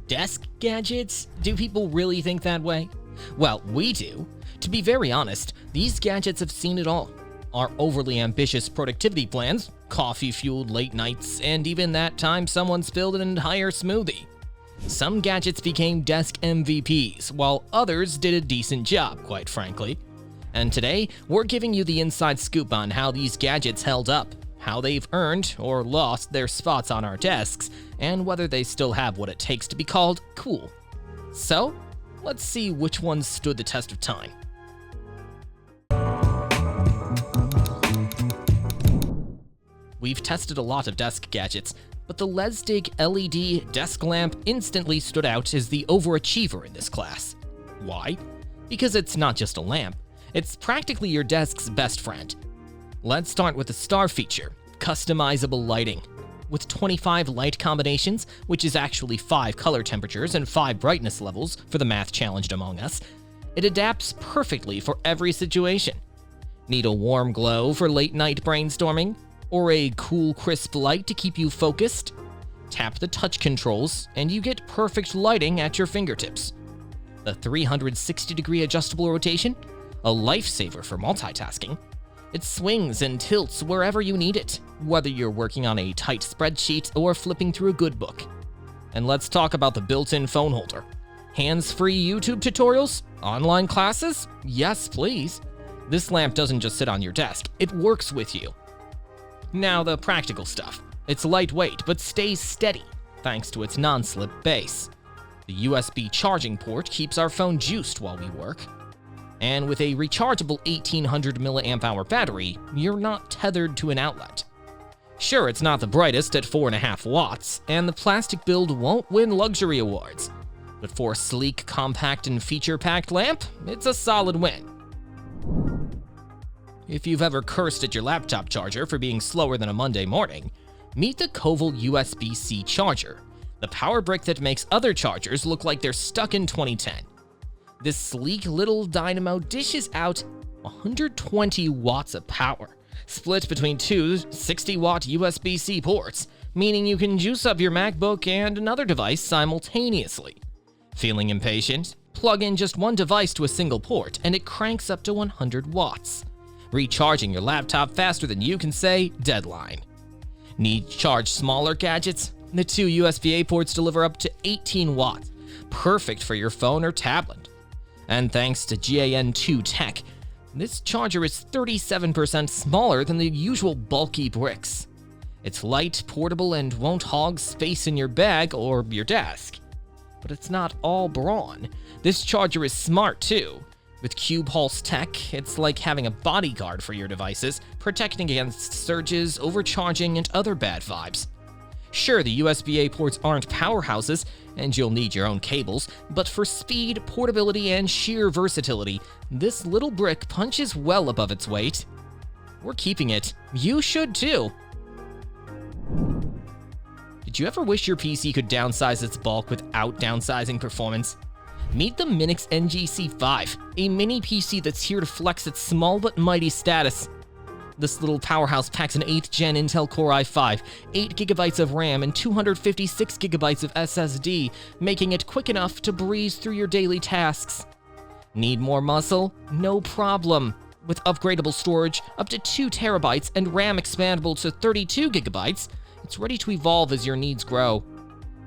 Desk gadgets? Do people really think that way? Well, we do. To be very honest, these gadgets have seen it all. Our overly ambitious productivity plans, coffee-fueled late nights, and even that time someone spilled an entire smoothie. Some gadgets became desk MVPs, while others did a decent job, quite frankly. And today, we're giving you the inside scoop on how these gadgets held up, how they've earned or lost their spots on our desks, and whether they still have what it takes to be called cool. So, let's see which ones stood the test of time. We've tested a lot of desk gadgets, but the Lesic LED desk lamp instantly stood out as the overachiever in this class. Why? Because it's not just a lamp, it's practically your desk's best friend. Let's start with the star feature, customizable lighting. With 25 light combinations, which is actually 5 color temperatures and 5 brightness levels for the math challenged among us, it adapts perfectly for every situation. Need a warm glow for late night brainstorming? Or a cool, crisp light to keep you focused? Tap the touch controls, and you get perfect lighting at your fingertips. A 360-degree adjustable rotation? A lifesaver for multitasking. It swings and tilts wherever you need it, whether you're working on a tight spreadsheet or flipping through a good book. And let's talk about the built-in phone holder. Hands-free YouTube tutorials? Online classes? Yes, please. This lamp doesn't just sit on your desk, it works with you. Now the practical stuff. It's lightweight but stays steady, thanks to its non-slip base. The USB charging port keeps our phone juiced while we work. And with a rechargeable 1800 mAh battery, you're not tethered to an outlet. Sure, it's not the brightest at 4.5 watts, and the plastic build won't win luxury awards. But for a sleek, compact, and feature-packed lamp, it's a solid win. If you've ever cursed at your laptop charger for being slower than a Monday morning, meet the Kovol USB-C charger, the power brick that makes other chargers look like they're stuck in 2010. This sleek little dynamo dishes out 120 watts of power, split between two 60-watt USB-C ports, meaning you can juice up your MacBook and another device simultaneously. Feeling impatient? Plug in just one device to a single port, and it cranks up to 100 watts. Recharging your laptop faster than you can say deadline. Need to charge smaller gadgets? The two USB-A ports deliver up to 18 watts, perfect for your phone or tablet. And thanks to GAN2 tech, this charger is 37% smaller than the usual bulky bricks. It's light, portable, and won't hog space in your bag or your desk. But it's not all brawn. This charger is smart too. With Cube Pulse tech, it's like having a bodyguard for your devices, protecting against surges, overcharging, and other bad vibes. Sure, the USB-A ports aren't powerhouses, and you'll need your own cables, but for speed, portability, and sheer versatility, this little brick punches well above its weight. We're keeping it. You should too. Did you ever wish your PC could downsize its bulk without downsizing performance? Meet the Minix NGC-5, a mini PC that's here to flex its small but mighty status. This little powerhouse packs an 8th gen Intel Core i5, 8GB of RAM, and 256GB of SSD, making it quick enough to breeze through your daily tasks. Need more muscle? No problem. With upgradable storage, up to 2TB, and RAM expandable to 32GB, it's ready to evolve as your needs grow.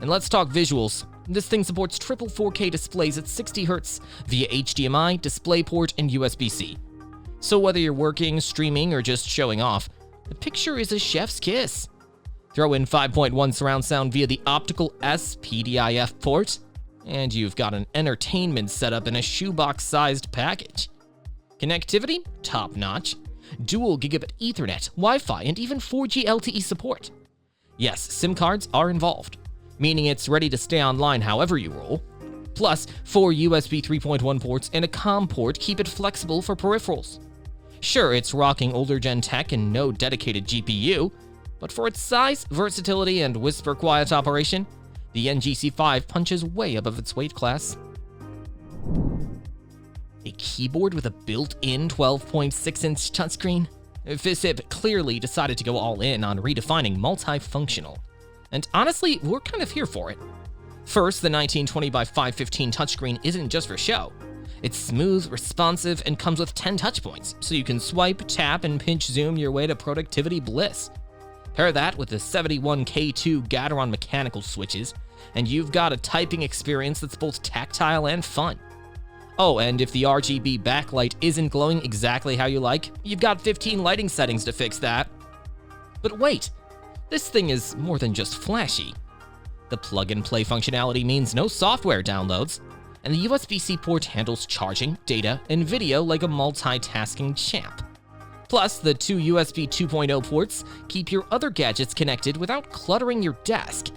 And let's talk visuals. This thing supports triple 4K displays at 60Hz via HDMI, DisplayPort, and USB-C. So whether you're working, streaming, or just showing off, the picture is a chef's kiss. Throw in 5.1 surround sound via the optical SPDIF port, and you've got an entertainment setup in a shoebox-sized package. Connectivity? Top-notch. Dual gigabit Ethernet, Wi-Fi, and even 4G LTE support. Yes, SIM cards are involved, meaning it's ready to stay online however you roll. Plus, 4 USB 3.1 ports and a COM port keep it flexible for peripherals. Sure, it's rocking older gen tech and no dedicated GPU, but for its size, versatility, and whisper quiet operation, the NGC-5 punches way above its weight class. A keyboard with a built-in 12.6-inch touchscreen? Ficihp clearly decided to go all in on redefining multifunctional. And honestly, we're kind of here for it. First, the 1920 by 515 touchscreen isn't just for show. It's smooth, responsive, and comes with 10 touch points, so you can swipe, tap, and pinch zoom your way to productivity bliss. Pair that with the 71K2 Gateron mechanical switches, and you've got a typing experience that's both tactile and fun. Oh, and if the RGB backlight isn't glowing exactly how you like, you've got 15 lighting settings to fix that. But wait, this thing is more than just flashy. The plug-and-play functionality means no software downloads, and the USB-C port handles charging, data, and video like a multitasking champ. Plus, the two USB 2.0 ports keep your other gadgets connected without cluttering your desk.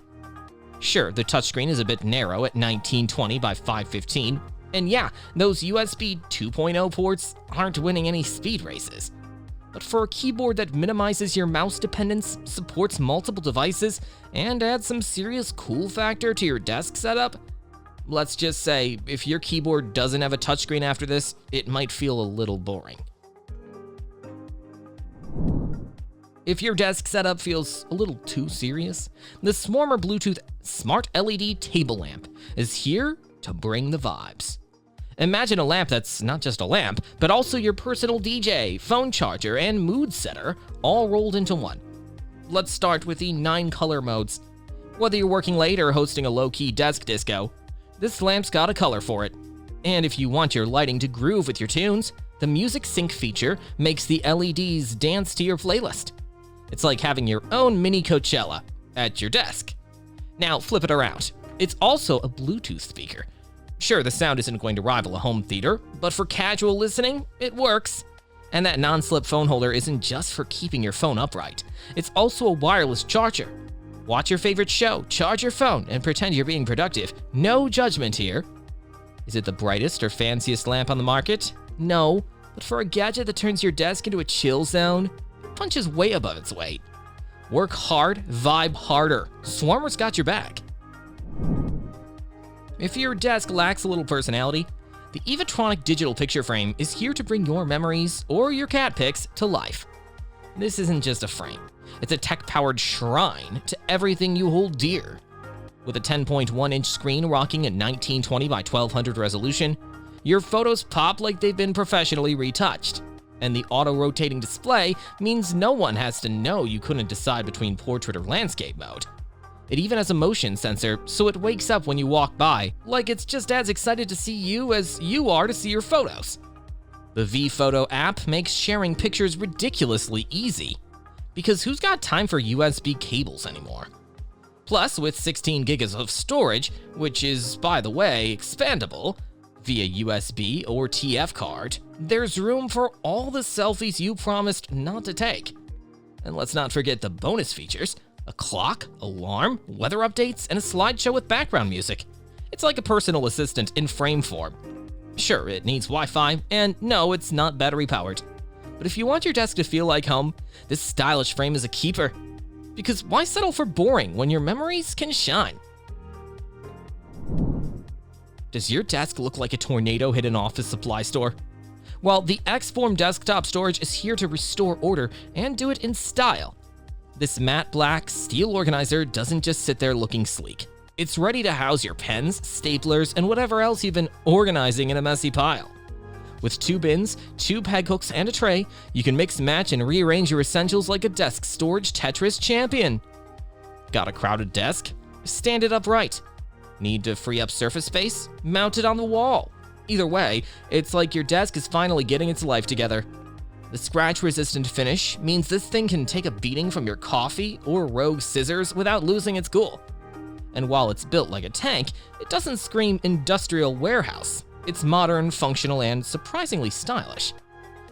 Sure, the touchscreen is a bit narrow at 1920 by 515, and yeah, those USB 2.0 ports aren't winning any speed races. But for a keyboard that minimizes your mouse dependence, supports multiple devices, and adds some serious cool factor to your desk setup, let's just say, if your keyboard doesn't have a touchscreen after this, it might feel a little boring. If your desk setup feels a little too serious, the Swarmer Bluetooth Smart LED Table Lamp is here to bring the vibes. Imagine a lamp that's not just a lamp, but also your personal DJ, phone charger, and mood setter, all rolled into one. Let's start with the 9 color modes. Whether you're working late or hosting a low-key desk disco, this lamp's got a color for it. And if you want your lighting to groove with your tunes, the Music Sync feature makes the LEDs dance to your playlist. It's like having your own mini Coachella at your desk. Now flip it around. It's also a Bluetooth speaker. Sure, the sound isn't going to rival a home theater, but for casual listening, it works. And that non-slip phone holder isn't just for keeping your phone upright. It's also a wireless charger. Watch your favorite show, charge your phone, and pretend you're being productive. No judgment here. Is it the brightest or fanciest lamp on the market? No, but for a gadget that turns your desk into a chill zone, it punches way above its weight. Work hard, vibe harder. Swarmer's got your back. If your desk lacks a little personality, the Evotronic digital picture frame is here to bring your memories or your cat pics to life. This isn't just a frame, it's a tech-powered shrine to everything you hold dear. With a 10.1-inch screen rocking at 1920 by 1200 resolution, your photos pop like they've been professionally retouched. And the auto-rotating display means no one has to know you couldn't decide between portrait or landscape mode. It even has a motion sensor, so it wakes up when you walk by, like it's just as excited to see you as you are to see your photos. The vPhoto app makes sharing pictures ridiculously easy, because who's got time for USB cables anymore? Plus, with 16 gigs of storage, which is, by the way, expandable via USB or TF card, there's room for all the selfies you promised not to take. And let's not forget the bonus features: a clock, alarm, weather updates, and a slideshow with background music. It's like a personal assistant in frame form. Sure, it needs Wi-Fi, and no, it's not battery powered. But if you want your desk to feel like home, this stylish frame is a keeper. Because why settle for boring when your memories can shine? Does your desk look like a tornado hit an office supply store? Well, the X-Form desktop storage is here to restore order and do it in style. This matte black steel organizer doesn't just sit there looking sleek. It's ready to house your pens, staplers, and whatever else you've been organizing in a messy pile. With 2 bins, 2 peg hooks, and a tray, you can mix, match, and rearrange your essentials like a desk storage Tetris champion. Got a crowded desk? Stand it upright. Need to free up surface space? Mount it on the wall. Either way, it's like your desk is finally getting its life together. The scratch-resistant finish means this thing can take a beating from your coffee or rogue scissors without losing its cool. And while it's built like a tank, it doesn't scream industrial warehouse. It's modern, functional, and surprisingly stylish.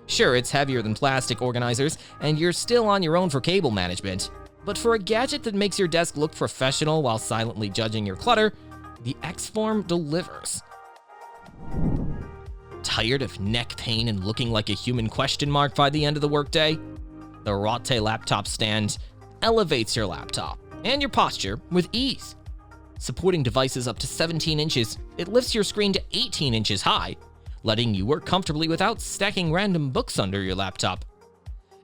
Sure, it's heavier than plastic organizers, and you're still on your own for cable management. But for a gadget that makes your desk look professional while silently judging your clutter, the X-Form delivers. Tired of neck pain and looking like a human question mark by the end of the workday? The Rattay laptop stand elevates your laptop and your posture with ease. Supporting devices up to 17 inches, it lifts your screen to 18 inches high, letting you work comfortably without stacking random books under your laptop.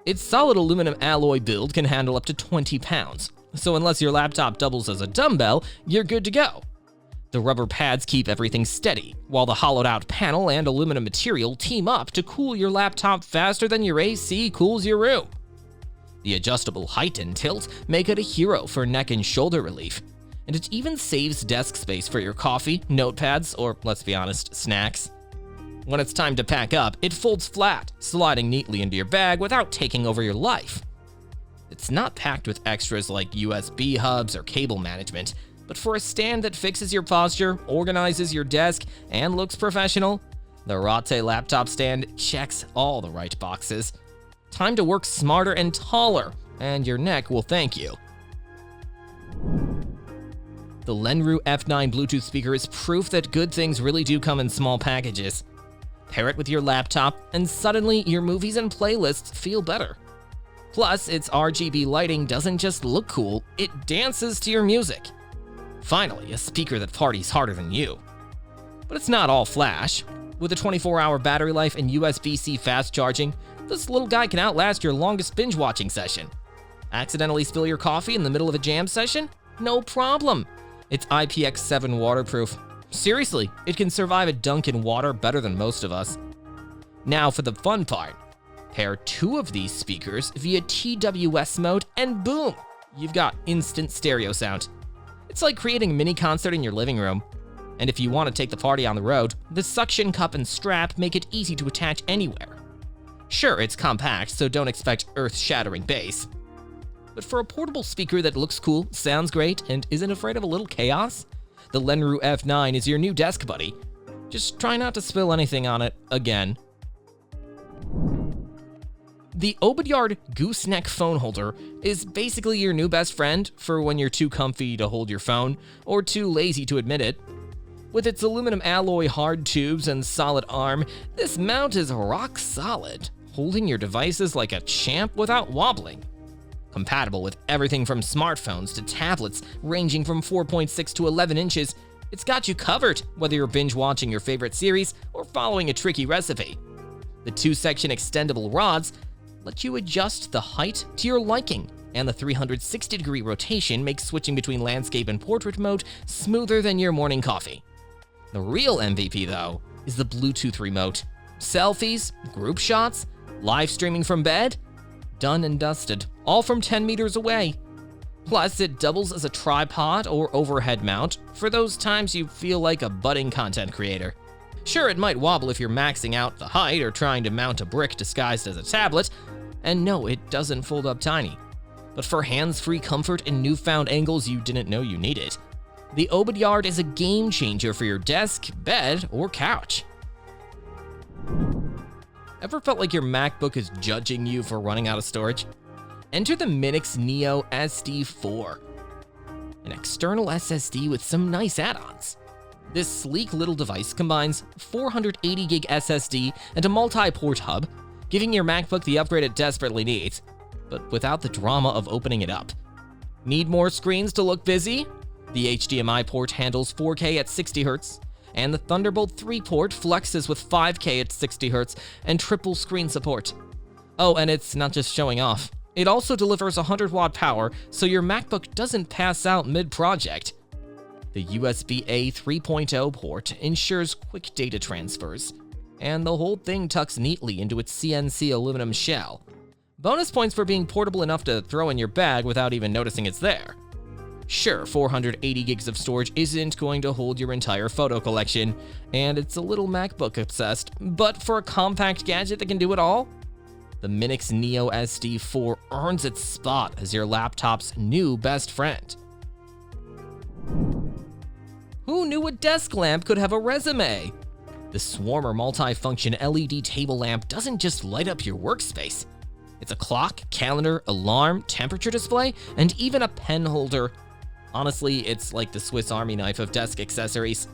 Its solid aluminum alloy build can handle up to 20 pounds, so unless your laptop doubles as a dumbbell, you're good to go. The rubber pads keep everything steady, while the hollowed-out panel and aluminum material team up to cool your laptop faster than your AC cools your room. The adjustable height and tilt make it a hero for neck and shoulder relief, and it even saves desk space for your coffee, notepads, or, let's be honest, snacks. When it's time to pack up, it folds flat, sliding neatly into your bag without taking over your life. It's not packed with extras like USB hubs or cable management, but for a stand that fixes your posture, organizes your desk, and looks professional, the Rattay laptop stand checks all the right boxes. Time to work smarter and taller, and your neck will thank you. The Lenrue F9 Bluetooth speaker is proof that good things really do come in small packages. Pair it with your laptop, and suddenly your movies and playlists feel better. Plus, its RGB lighting doesn't just look cool, it dances to your music. Finally, a speaker that parties harder than you. But it's not all flash. With a 24-hour battery life and USB-C fast charging, this little guy can outlast your longest binge-watching session. Accidentally spill your coffee in the middle of a jam session? No problem. It's IPX7 waterproof. Seriously, it can survive a dunk in water better than most of us. Now for the fun part. Pair 2 of these speakers via TWS mode and boom, you've got instant stereo sound. It's like creating a mini concert in your living room. And if you want to take the party on the road, the suction cup and strap make it easy to attach anywhere. Sure, it's compact, so don't expect earth-shattering bass. But for a portable speaker that looks cool, sounds great, and isn't afraid of a little chaos, the Lenrue F9 is your new desk buddy. Just try not to spill anything on it again. The Obard gooseneck phone holder is basically your new best friend for when you're too comfy to hold your phone or too lazy to admit it. With its aluminum alloy hard tubes and solid arm, this mount is rock solid, holding your devices like a champ without wobbling. Compatible with everything from smartphones to tablets ranging from 4.6 to 11 inches, it's got you covered whether you're binge watching your favorite series or following a tricky recipe. The 2-section extendable rods let you adjust the height to your liking, and the 360-degree rotation makes switching between landscape and portrait mode smoother than your morning coffee. The real MVP, though, is the Bluetooth remote. Selfies, group shots, live streaming from bed, done and dusted, all from 10 meters away. Plus, it doubles as a tripod or overhead mount for those times you feel like a budding content creator. Sure, it might wobble if you're maxing out the height or trying to mount a brick disguised as a tablet, and no, it doesn't fold up tiny. But for hands-free comfort and newfound angles you didn't know you needed, the Obard is a game changer for your desk, bed, or couch. Ever felt like your MacBook is judging you for running out of storage? Enter the Minix Neo SD4, an external SSD with some nice add-ons. This sleek little device combines 480 gig SSD and a multi-port hub, giving your MacBook the upgrade it desperately needs, but without the drama of opening it up. Need more screens to look busy? The HDMI port handles 4K at 60Hz, and the Thunderbolt 3 port flexes with 5K at 60Hz and triple screen support. Oh, and it's not just showing off. It also delivers 100-watt power, so your MacBook doesn't pass out mid-project. The USB-A 3.0 port ensures quick data transfers, and the whole thing tucks neatly into its CNC aluminum shell. Bonus points for being portable enough to throw in your bag without even noticing it's there. Sure, 480 gigs of storage isn't going to hold your entire photo collection, and it's a little MacBook obsessed, but for a compact gadget that can do it all, the Minix Neo SD4 earns its spot as your laptop's new best friend. Who knew a desk lamp could have a resume? The Swarmer multi-function LED table lamp doesn't just light up your workspace. It's a clock, calendar, alarm, temperature display, and even a pen holder. Honestly, it's like the Swiss Army knife of desk accessories.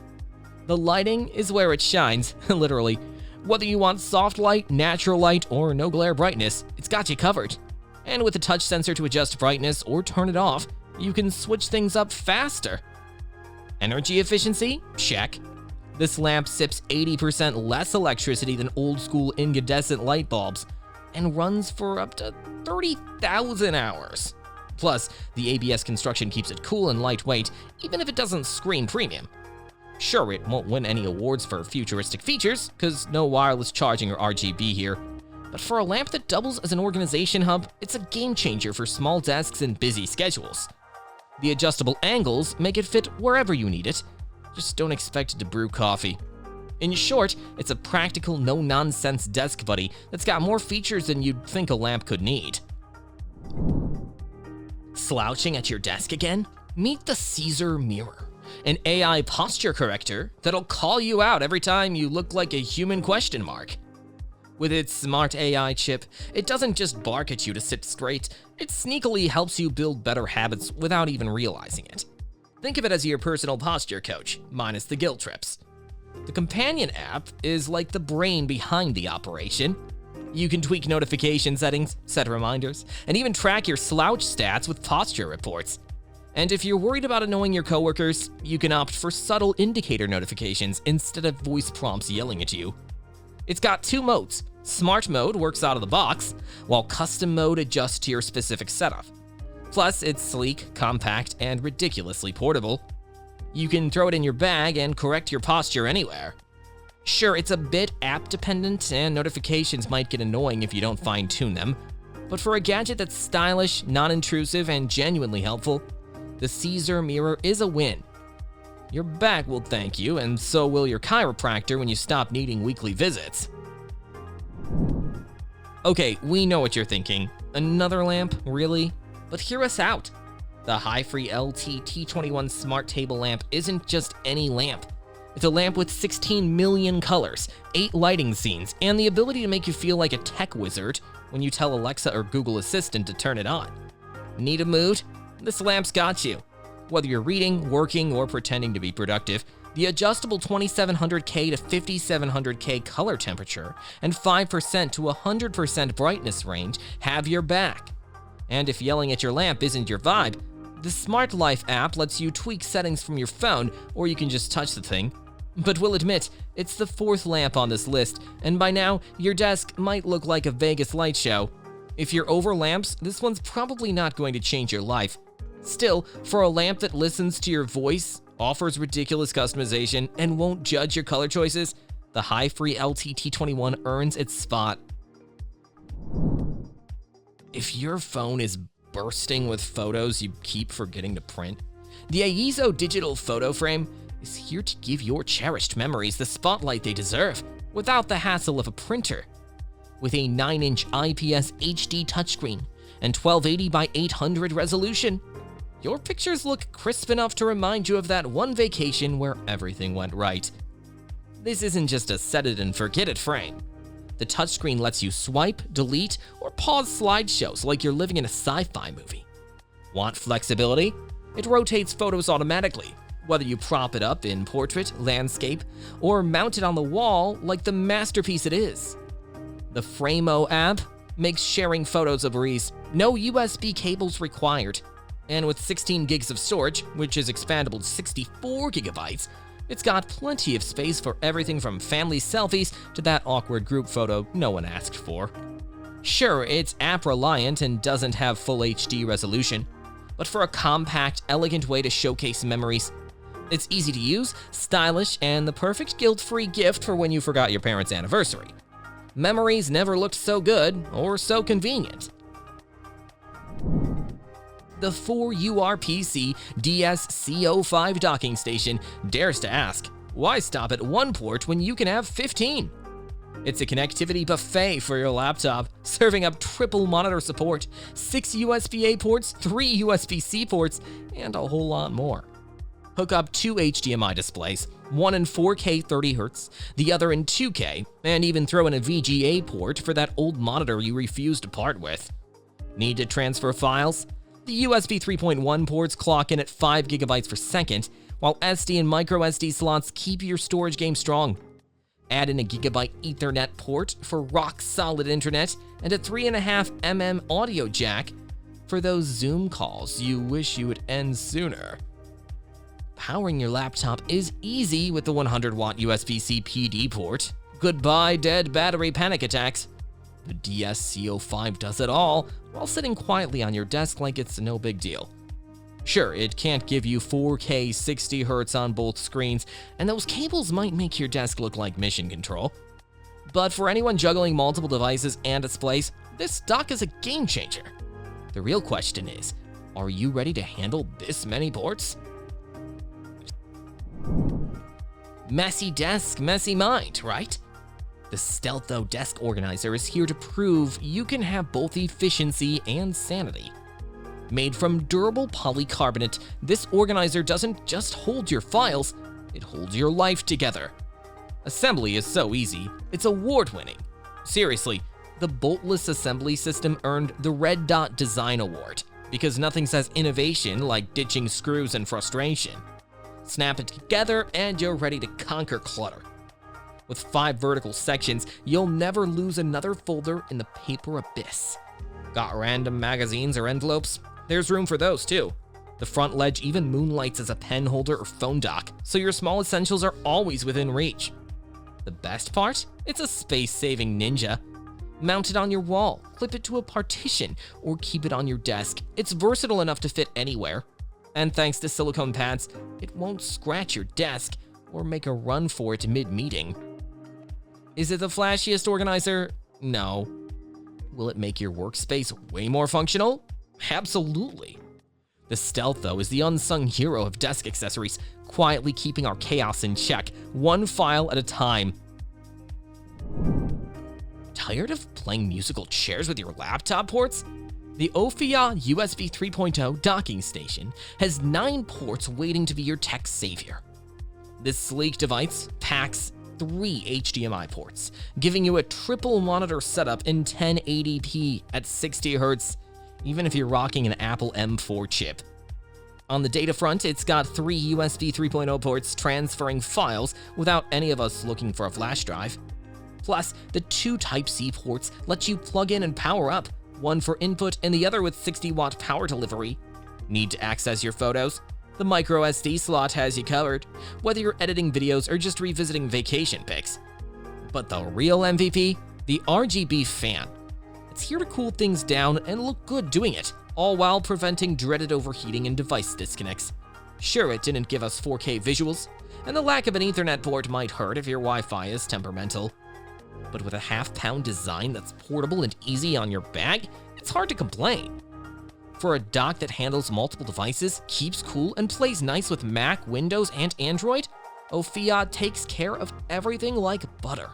The lighting is where it shines, literally. Whether you want soft light, natural light, or no glare brightness, it's got you covered. And with a touch sensor to adjust brightness or turn it off, you can switch things up faster. Energy efficiency? Check. This lamp sips 80% less electricity than old-school incandescent light bulbs, and runs for up to 30,000 hours. Plus, the ABS construction keeps it cool and lightweight, even if it doesn't scream premium. Sure, it won't win any awards for futuristic features, because no wireless charging or RGB here. But for a lamp that doubles as an organization hub, it's a game changer for small desks and busy schedules. The adjustable angles make it fit wherever you need it. Just don't expect it to brew coffee. In short, it's a practical, no-nonsense desk buddy that's got more features than you'd think a lamp could need. Slouching at your desk again? Meet the Czur Mirror, an AI posture corrector that'll call you out every time you look like a human question mark. With its smart AI chip, it doesn't just bark at you to sit straight, it sneakily helps you build better habits without even realizing it. Think of it as your personal posture coach, minus the guilt trips. The companion app is like the brain behind the operation. You can tweak notification settings, set reminders, and even track your slouch stats with posture reports. And if you're worried about annoying your coworkers, you can opt for subtle indicator notifications instead of voice prompts yelling at you. It's got 2 modes. Smart mode works out of the box, while custom mode adjusts to your specific setup. Plus, it's sleek, compact, and ridiculously portable. You can throw it in your bag and correct your posture anywhere. Sure, it's a bit app-dependent, and notifications might get annoying if you don't fine-tune them, but for a gadget that's stylish, non-intrusive, and genuinely helpful, the Czur Mirror is a win. Your back will thank you, and so will your chiropractor when you stop needing weekly visits. Okay, we know what you're thinking. Another lamp? Really? But hear us out. The HiFree LT-T21 smart table lamp isn't just any lamp. It's a lamp with 16 million colors, 8 lighting scenes, and the ability to make you feel like a tech wizard when you tell Alexa or Google Assistant to turn it on. Need a mood? This lamp's got you. Whether you're reading, working, or pretending to be productive, the adjustable 2700K to 5700K color temperature and 5% to 100% brightness range have your back. And if yelling at your lamp isn't your vibe, the Smart Life app lets you tweak settings from your phone, or you can just touch the thing. But we'll admit, it's the 4th lamp on this list, and by now, your desk might look like a Vegas light show. If you're over lamps, this one's probably not going to change your life. Still, for a lamp that listens to your voice, offers ridiculous customization, and won't judge your color choices, the HiFree LT-T21 earns its spot. If your phone is bursting with photos you keep forgetting to print, the Aeezo digital photo frame is here to give your cherished memories the spotlight they deserve, without the hassle of a printer. With a 9-inch IPS HD touchscreen and 1280 by 800 resolution, your pictures look crisp enough to remind you of that one vacation where everything went right. This isn't just a set-it-and-forget-it frame. The touchscreen lets you swipe, delete, or pause slideshows like you're living in a sci-fi movie. Want flexibility? It rotates photos automatically, whether you prop it up in portrait, landscape, or mount it on the wall like the masterpiece it is. The Framo app makes sharing photos a breeze. No USB cables required. And with 16 gigs of storage, which is expandable to 64 gigabytes, it's got plenty of space for everything from family selfies to that awkward group photo no one asked for. Sure, it's app-reliant and doesn't have full HD resolution, but for a compact, elegant way to showcase memories, it's easy to use, stylish, and the perfect guilt-free gift for when you forgot your parents' anniversary. Memories never looked so good or so convenient. The 4URPC DS-CO5 docking station dares to ask, why stop at one port when you can have 15? It's a connectivity buffet for your laptop, serving up triple monitor support, 6 USB-A ports, 3 USB-C ports, and a whole lot more. Hook up 2 HDMI displays, one in 4K 30Hz, the other in 2K, and even throw in a VGA port for that old monitor you refuse to part with. Need to transfer files? The USB 3.1 ports clock in at 5 GB per second, while SD and microSD slots keep your storage game strong. Add in a Gigabyte Ethernet port for rock-solid internet, and a 3.5mm audio jack for those Zoom calls you wish you would end sooner. Powering your laptop is easy with the 100-watt USB-C PD port. Goodbye, dead battery panic attacks. The DS-CO5 does it all, while sitting quietly on your desk like it's no big deal. Sure, it can't give you 4K 60Hz on both screens, and those cables might make your desk look like mission control. But for anyone juggling multiple devices and displays, this dock is a game changer. The real question is, are you ready to handle this many ports? Messy desk, messy mind, right? The Stealtho desk organizer is here to prove you can have both efficiency and sanity. Made from durable polycarbonate, this organizer doesn't just hold your files, it holds your life together. Assembly is so easy, it's award-winning. Seriously, the boltless assembly system earned the Red Dot Design Award, because nothing says innovation like ditching screws and frustration. Snap it together and you're ready to conquer clutter. With 5 vertical sections, you'll never lose another folder in the paper abyss. Got random magazines or envelopes? There's room for those too. The front ledge even moonlights as a pen holder or phone dock, so your small essentials are always within reach. The best part? It's a space-saving ninja. Mount it on your wall, clip it to a partition, or keep it on your desk. It's versatile enough to fit anywhere. And thanks to silicone pads, it won't scratch your desk or make a run for it mid-meeting. Is it the flashiest organizer? No. Will it make your workspace way more functional? Absolutely. The Stealtho is the unsung hero of desk accessories, quietly keeping our chaos in check, one file at a time. Tired of playing musical chairs with your laptop ports? The Ofiyaa USB 3.0 docking station has 9 ports waiting to be your tech savior. This sleek device packs 3 HDMI ports, giving you a triple monitor setup in 1080p at 60Hz, even if you're rocking an Apple M4 chip. On the data front, it's got 3 USB 3.0 ports transferring files without any of us looking for a flash drive. Plus, the 2 Type-C ports let you plug in and power up, one for input and the other with 60-watt power delivery. Need to access your photos? The micro SD slot has you covered, whether you're editing videos or just revisiting vacation pics. But the real MVP? The RGB fan. It's here to cool things down and look good doing it, all while preventing dreaded overheating and device disconnects. Sure, it didn't give us 4K visuals, and the lack of an Ethernet port might hurt if your Wi-Fi is temperamental. But with a half-pound design that's portable and easy on your bag, it's hard to complain. For a dock that handles multiple devices, keeps cool, and plays nice with Mac, Windows, and Android, Ofiyaa takes care of everything like butter.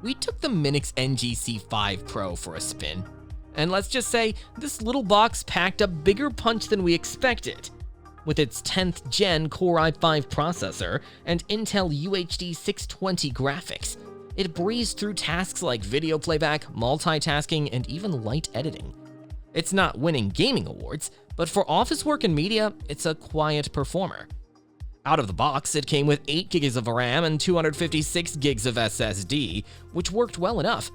We took the Minix NGC-5 Pro for a spin, and let's just say this little box packed a bigger punch than we expected. With its 10th gen Core i5 processor and Intel UHD 620 graphics, it breezed through tasks like video playback, multitasking, and even light editing. It's not winning gaming awards, but for office work and media, it's a quiet performer. Out of the box, it came with 8 GB of RAM and 256 GB of SSD, which worked well enough.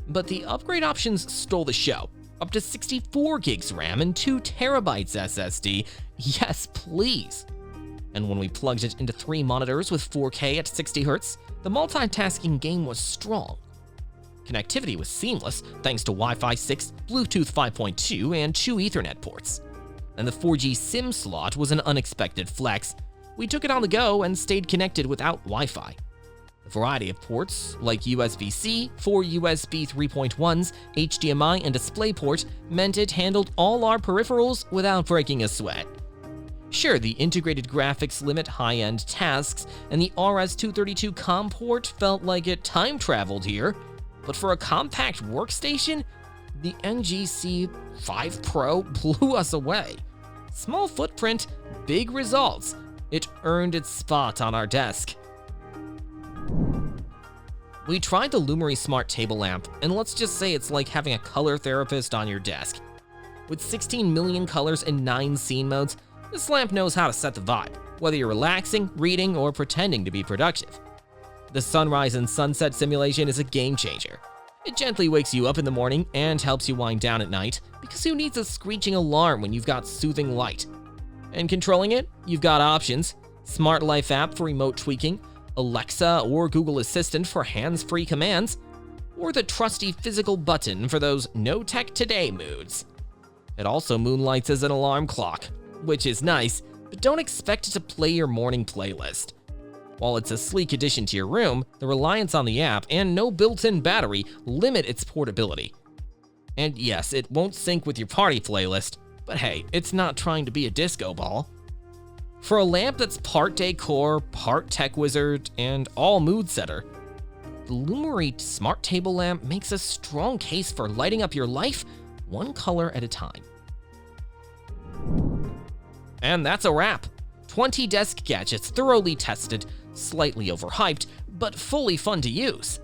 But the upgrade options stole the show. Up to 64 GB RAM and 2 TB SSD, yes please. And when we plugged it into 3 monitors with 4K at 60Hz, the multitasking game was strong. Connectivity was seamless thanks to Wi-Fi 6, Bluetooth 5.2, and 2 Ethernet ports. And the 4G SIM slot was an unexpected flex. We took it on the go and stayed connected without Wi-Fi. The variety of ports, like USB-C, 4 USB 3.1s, HDMI, and DisplayPort, meant it handled all our peripherals without breaking a sweat. Sure, the integrated graphics limit high-end tasks, and the RS-232 COM port felt like it time-traveled here, but for a compact workstation, the NGC-5 Pro blew us away. Small footprint, big results. It earned its spot on our desk. We tried the Lumary Smart Table Lamp, and let's just say it's like having a color therapist on your desk. With 16 million colors and 9 scene modes, this lamp knows how to set the vibe, whether you're relaxing, reading, or pretending to be productive. The sunrise and sunset simulation is a game changer. It gently wakes you up in the morning and helps you wind down at night, because who needs a screeching alarm when you've got soothing light? And controlling it, you've got options: Smart Life app for remote tweaking, Alexa or Google Assistant for hands-free commands, or the trusty physical button for those no-tech today moods. It also moonlights as an alarm clock, which is nice, but don't expect it to play your morning playlist. While it's a sleek addition to your room, the reliance on the app and no built-in battery limit its portability. And yes, it won't sync with your party playlist, but hey, it's not trying to be a disco ball. For a lamp that's part decor, part tech wizard, and all mood setter, the Lumary smart table lamp makes a strong case for lighting up your life one color at a time. And that's a wrap. 20 desk gadgets thoroughly tested, slightly overhyped, but fully fun to use.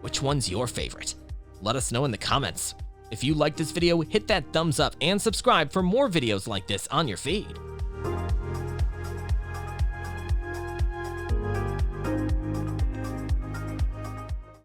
Which one's your favorite? Let us know in the comments. If you liked this video, hit that thumbs up and subscribe for more videos like this on your feed.